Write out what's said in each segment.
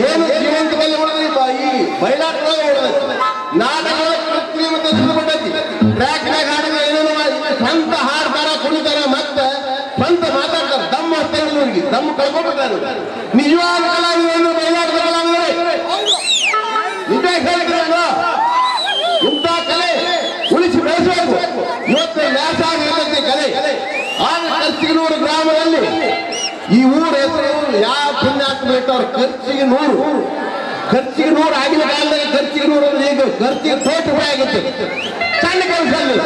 ಏನು ಜೀವಂತದಲ್ಲಿ ಉಳಿದ್ರಿ ಈ ಬಯಲಾಟದೊಳಗೆ ಉಳಿದೈತಿ. ನಾಟಕಗಳ ಕೃತ್ರಿಮತೆ ಬಿಟ್ಟೈತಿ. ಟ್ರ್ಯಾಕ್ನಾಗ ಹಾಡಿದ ಏನೇನೋ ಸ್ವಂತ ಹಾಡ್ತಾರ, ಕುಣಿತಾರ, ಮತ್ತೆ ಸ್ವಂತ ಮಾತಾಡ್ತಾರ. ದಮ್ಮ ಹತ್ತಂಗಿಲ್ಲ, ದಮ್ಮ ಕಳ್ಕೊಂಡ್ಬಿಟ್ಟಾರ. ನಿಜವಾದ ಕಲಾವಿದರು ಬಯಲಾಟದ ಕಲಾವಿದರೆ ನಿಜ ಹೇಳಿದ್ರಲ್ಲ. ಇಂಥ ಕಲೆ ಉಳಿಸಿ ಬೆಳೆಸಬೇಕು. ಇವತ್ತು ನ್ಯಾಸ ಆಗಿರ್ತೈತಿ ಕಲೆ. ಆಗ ಕರ್ಚಿಗನೂರು ಗ್ರಾಮದಲ್ಲಿ ಈ ಊರ ಹೆಸರು ಯಾವ ಪುಣ್ಯಾತ್ಮ ಇಟ್ಟವ್ರು ಖರ್ಚಿಗೆ ನೂರು ಆಗಿನ ಕಾಲದಲ್ಲಿ ಖರ್ಚಿಗೆ ನೂರು ಅಂದ್ರೆ ಈಗ ಖರ್ಚಿಗೆ ಕೋಟಿ ರೂಪಾಯಿ ಆಗುತ್ತೆ. ಸಣ್ಣ ಕೆಲಸದಲ್ಲಿ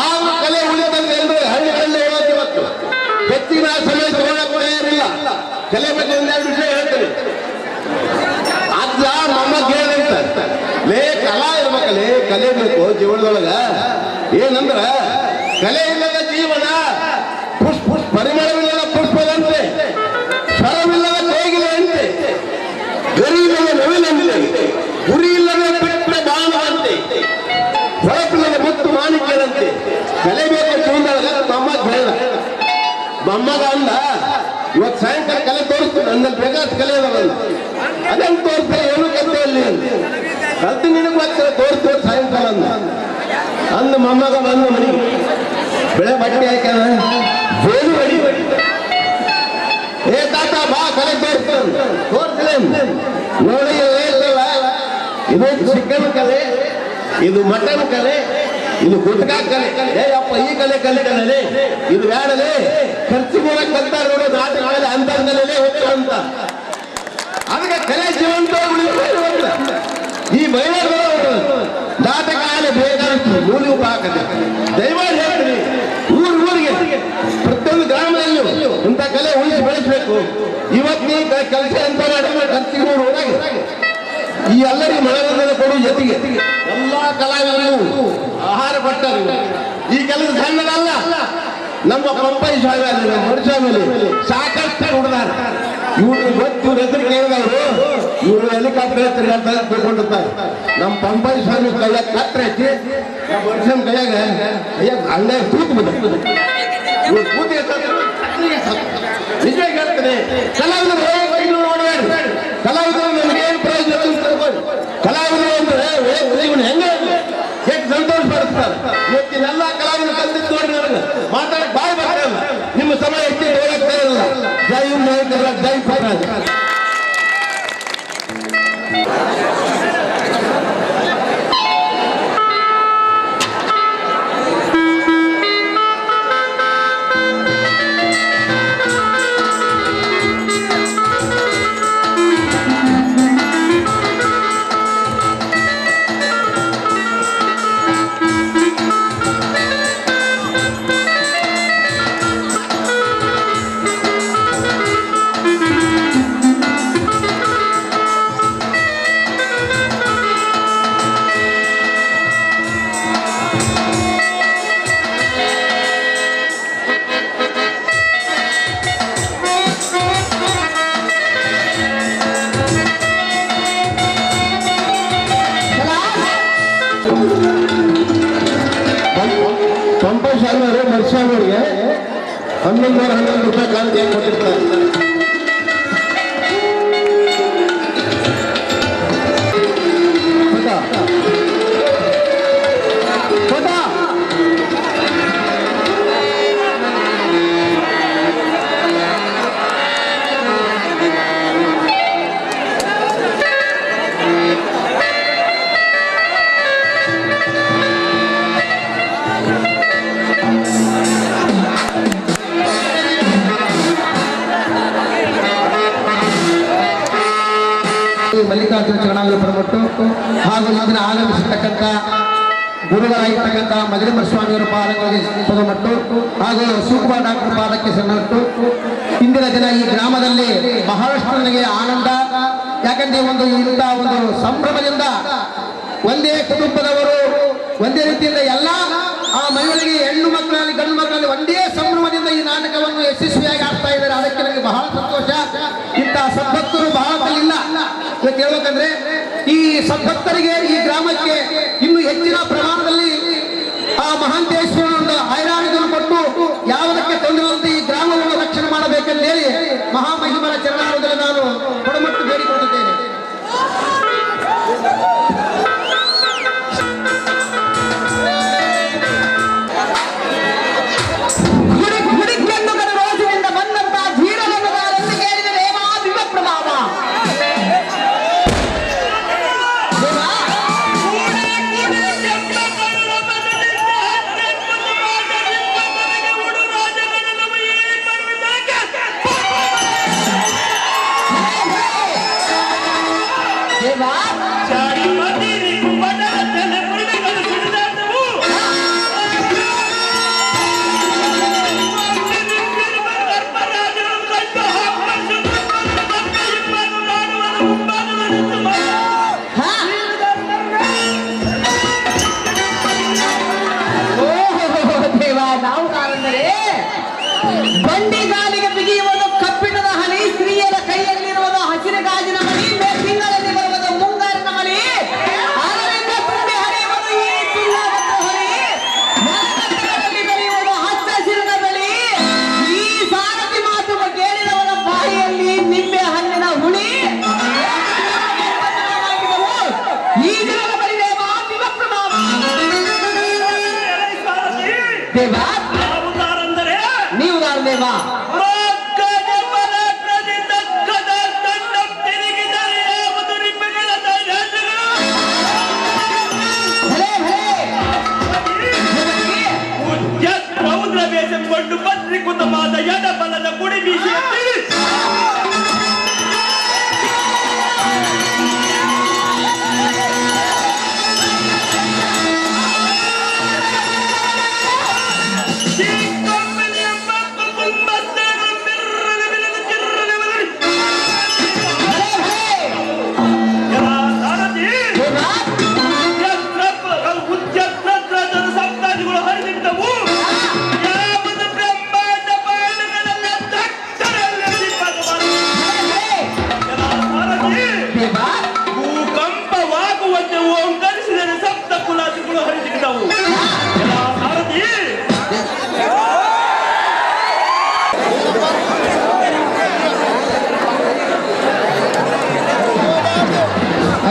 ಆಗ ಕಲೆ ಉಳಿಯೋದಂದ್ರೆ ಎಲ್ಲರೂ ಹಳ್ಳಿಗಳಲ್ಲಿ ಹೇಳೋದು. ಇವತ್ತು ಹೆಚ್ಚಿನ ಸಮಯ ತಗೊಳ್ಳಕ್ಕೆ ತಯಾರಿಲ್ಲ. ಕಲೆ ಬಗ್ಗೆ ಒಂದೆರಡು ವಿಷಯ ಹೇಳ್ತೀನಿ. ಅಜ್ಜ ಮೊಮ್ಮಗ ಹೇಳಿದಂತ ಲೇ ಕಲಾ ಇರ್ಬೇಕಲ್ಲೇ, ಕಲೆ ಬೇಕು ಜೀವನದೊಳಗ. ಏನಂದ್ರ ಕಲೆ ಇಲ್ಲದ ಜೀವನ ಪರಿಮಳವಿಲ್ಲದ ಪುಷ್ಪದಂತೆ, ಸ್ವರವಿಲ್ಲದ ಕೋಗಿಲೆಯಂತೆ, ಗರಿ ಇಲ್ಲದ ನವಿಲಂತೆ, ಗುರಿ ಇಲ್ಲದ ಬಿಟ್ಟ ಬಾಣವಂತೆ, ಹೊಳಪಿಲ್ಲದ ಮುತ್ತು ಮಾಣಿಕ್ಯದಂತೆ ಕಲೆ ಬೇಕು ಜೀವನದೊಳಗ. ಮೊಮ್ಮಗ ಹೇಳ, ಮೊಮ್ಮಗ ಅಂದ ಇವತ್ತು ಸಾಯಂಕಾಲ ಕಲೆ ತೋರಿಸ್ತೀನಿ, ಅಂದಲ್ಲಿ ಬೇಕಾದ ಕಲೆ ಅದಾವಲ್ಲ ಅದನ್ನು ತೋರಿಸ್ತಾರೆ. ಏನು ಕತೆ ಅಲ್ಲಿ ಕಲ್ತು ನಿನಗೆ ಗೊತ್ತಿರ ತೋರಿಸ್ತೀವಿ ಸಾಯಂಕಾಲ ಅಂದ ಮೊಮ್ಮಗ ಬಂದು ಮನೆಗೆ ಬೆಳೆ ಬಟ್ಟೆ ಹಾಕ್ಯಾನ, ಬೇರು ಹೊಡಿ. ಏ ತಾತ ಬಾ ಕಲೆ ತೋರಿಸ್ತೀನಿ ನೋಡಿ. ಇದು ಚಿಕನ್ ಕಲೆ, ಇದು ಮಟನ್ ಕಲೆ, ಇದು ಗುಟ್ಕಾ ಕಲೆ. ಏ ಅಪ್ಪ ಈ ಕಲೆ ಕಲೆ ಇದು ಬೇಡಲೇ. ಖರ್ಚು ಮೂಲಕ ಕಲ್ತಾರ ನೋಡೋ ನಾಟಕಗಳಲ್ಲಿ ಅಂತಂದಲೇ ಹೋಗ್ತಾರ ಅಂತ. ಅದಕ್ಕೆ ಕಲೆ ಜೀವಂತ ಈ ಮಹಿಳೆಗಳು ನಾಟಕ ಬೇಕಾಗ್ತದೆ. ಮೂಲಿ ಉಪ ಹಾಕದೆ ದಯಮಾಡಿ ಹೇಳ್ತೀನಿ, ಊರಿಗೆ ಪ್ರತಿಯೊಂದು ಗ್ರಾಮದಲ್ಲೂ ಇಂಥ ಕಲೆ ಉಳಿಸಿ ಬೆಳೆಸಬೇಕು. ಇವತ್ತು ಕೆಲಸ ಅಂತ ಖರ್ಚಿಗೆ ಊರಾಗೆ ಈ ಎಲ್ಲರಿಗೂ ಮನೋರಂಜನೆ ಕೊಡುವ ಜೊತೆಗೆ ಎಲ್ಲಾ ಕಲಾವಿದರಿಗೂ ಆಹಾರ ಕೊಟ್ಟರು. ಈ ಕೆಲಸ ಸಣ್ಣದಲ್ಲ. ನಮ್ಮ ಪಂಪೈ ಸ್ವಾಮಿ ಮರುಸ್ವಾಮಿಲಿ ಸಾಕಷ್ಟು ಹುಡುಗಾರ. ಇವ್ರು ಗೊತ್ತು ಹೆಸರು ಕೇಳಿದವರು ಇವರು ಹೆಲಿಕಾಪ್ಟರ್ ತಿಳ್ಕೊಂಡಿರ್ತಾರೆ. ನಮ್ಮ ಪಂಪೈ ಸ್ವಾಮಿ ಕೈಯಾಗ ಕಟ್ರೆ ಹಚ್ಚಿ ನಮ್ಮ ವರ್ಷನ ಕೈಯಾಗ ಹಂಗೆ ಕೂತು ಬಿಡ್ತಾರೆ. ಇವ್ರು ಕೂತಿ ನಿಜವಾಗಿ ಹೇಳ್ತೇನೆ. ಕಲಾವಿದರು ಕಲಾವಿದರು ನಮಗೇನು ಪ್ರಯೋಜನ? ಕಲಾವಿದರು ಅಂದ್ರೆ ಇವನು ಹೆಂಗೆ ಎಷ್ಟು ಸಂತೋಷ ಪಡಿಸ್ತಾರೆ. ಇವತ್ತಿನೆಲ್ಲ ಕಲಾವಿದರು ಕಲ್ತಿದ್ದು ನೋಡಿ ನನಗೆ ಮಾತಾಡಿ ಬಾಯಿ ಬರ್ತಾರಲ್ಲ. ನಿಮ್ಮ ಸಮಯ ಎಷ್ಟು ಹೋಗ್ತಾ ಇರಲ್ಲ. ಜೈ ನಾಯಕರ ಜೈ ಪರಾಜ. ಪಂಪೈ ಸ್ವಾಮಿ ಅವರು ಮರುಸ್ವಾಮಿ ಅವರಿಗೆ 1111 ರೂಪಾಯಿ ಕಾಣಿಕೆ ಕೊಟ್ಟಿರ್ತಾರೆ. ಮಲ್ಲಿಕಾರ್ಜುನ ಚರಣಾಗಲು ಪರಮಟ್ಟು ಹಾಗೂ ಇದನ್ನು ಆಗಮಿಸಿರ್ತಕ್ಕಂಥ ಗುರುಗಳಾಗಿರ್ತಕ್ಕಂಥ ಮಜಲಿಮರ್ ಸ್ವಾಮಿಯವರ ಪಾದಗಳಿಗೆ ಪದಮಟ್ಟು ಹಾಗೂ ಶಿವಕುಮಾರ್ ಡಾಕ್ಟರ್ ಪಾದಕ್ಕೆ ಸಣ್ಣಟ್ಟು. ಇಂದಿನ ದಿನ ಈ ಗ್ರಾಮದಲ್ಲಿ ಬಹಳಷ್ಟು ನನಗೆ ಆನಂದ. ಯಾಕಂದ್ರೆ ಇಂಥ ಒಂದು ಸಂಭ್ರಮದಿಂದ ಒಂದೇ ಕುಟುಂಬದವರು ಒಂದೇ ರೀತಿಯಿಂದ ಎಲ್ಲ ಆ ಮಹಿಳೆಗೆ ಹೆಣ್ಣು ಮಕ್ಕಳಲ್ಲಿ ಗಂಡು ಮಕ್ಕಳಲ್ಲಿ ಒಂದೇ ಸಂಭ್ರಮದಿಂದ ಈ ನಾಟಕವನ್ನು ಯಶಸ್ವಿಯಾಗಿ ಆಡ್ತಾ ಇದ್ದಾರೆ. ಅದಕ್ಕೆ ನನಗೆ ಬಹಳ ಸಂತೋಷ. ಇಂತಹ ಸದ್ಭಕ್ತರು ಬಹಳ ಇಲ್ಲ. ಹೇಳ್ಬೇಕಂದ್ರೆ ಈ ಸದ್ಭಕ್ತರಿಗೆ ಈ ಗ್ರಾಮಕ್ಕೆ ಇನ್ನು ಹೆಚ್ಚಿನ ಪ್ರಮಾಣದಲ್ಲಿ ಆ ಮಹಾಂತೇಶ್ವರ ಒಂದು ಹೈರಾಣಿಗಳನ್ನು ಕೊಟ್ಟು ಯಾವುದಕ್ಕೆ ತೊಂದರೆಯಂತೆ ಈ ಗ್ರಾಮವನ್ನು ರಕ್ಷಣೆ ಮಾಡಬೇಕೆಂದು ಹೇಳಿ ಮಹಾಮಹಿಮರ ಚರಣಾರದಲ್ಲಿ ನಾನು ಕೊಡಮಟ್ಟು ಬೇಡಿಕೊಳ್ಳುತ್ತೇನೆ.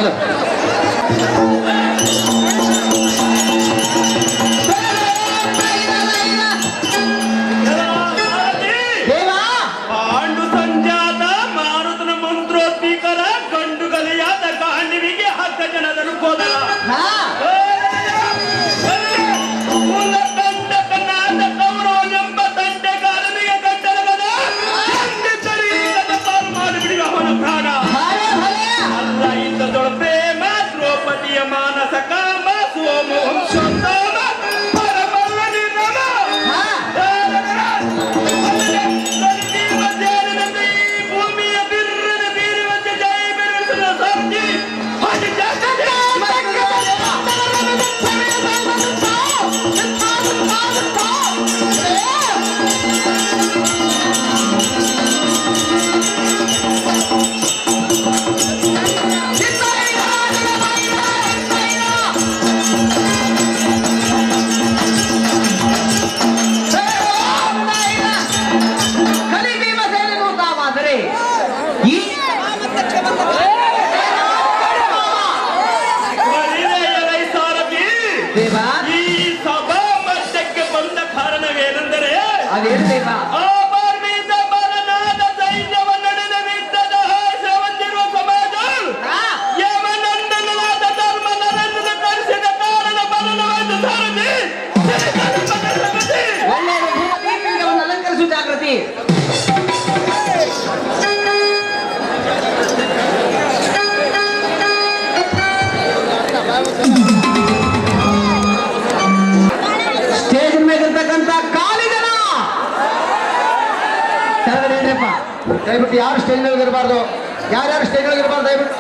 ಹಲೋ ಪಾಂಡು ಸಂಜಾತ ಮಾರುತನ ಮಂತ್ರೋದ್ಭೀಕರ ಗಂಡು ಗಲಿಯಾದ ಕಾಂಡಿವಿಗೆ 10 ಜನದರು ಹೋದರ ಮಾಡಿಬಿಡಿ ಅವನ ಪ್ರಾಣ ಅಲ್ಲ ಇದ್ದದೊಳ ಪ್ರೇಮ ದ್ರೌಪದಿಯ ಮಾನಸ ಕಾಮ ಸೋಮ ವಂಶೋತ್ತಮ ಪರಮಲ್ಲ ನಿರ್ನಮ ಭೂಮಿಯ ಬಿರ್ರನ ಬೀರುವಂತೆ ಜೈ ಬೆರೆಸಿದ ಸಾಕ್ಷಿ ಜಾಗೃತಿ ಸ್ಟೇಜ್ ಮೇಲಿರ್ತಕ್ಕಂಥ ಖಾಲಿ ಜನ ದಯವಿಟ್ಟು ಯಾರು ಸ್ಟೇಜ್ ಮೇಲೆ ಇರಬಾರ್ದು, ಯಾರ್ಯಾರು ಸ್ಟೇಜ್ ಮೇಲೆ ಇರಬಾರ್ದು ದಯವಿಟ್ಟು.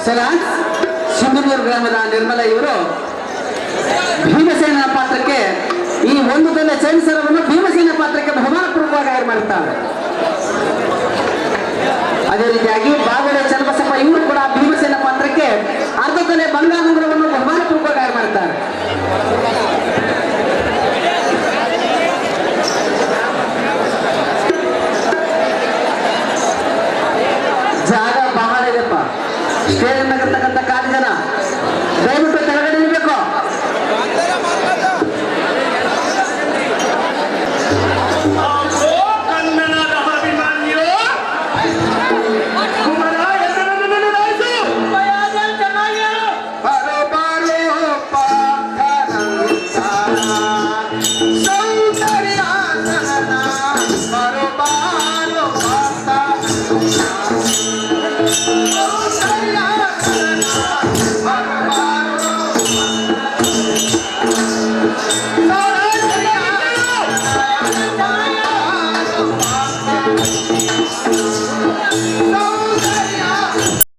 ಎಕ್ಸಲೆನ್ಸ್ ಸಿಂಧನೂರು ಗ್ರಾಮದ ನಿರ್ಮಲ ಇವರು ಭೀಮಸೇನ ಪಾತ್ರಕ್ಕೆ ಈ ಒಂದು ತೊಲೆ ಚೈನ್ ಸರವನ್ನು ಭೀಮಸೇನ ಪಾತ್ರಕ್ಕೆ ಬಹುಮಾನ ಪೂರ್ವಕವಾಗಿ ಆಯ್ಕೆ ಮಾಡುತ್ತಾರೆ. ಅದೇ ರೀತಿಯಾಗಿ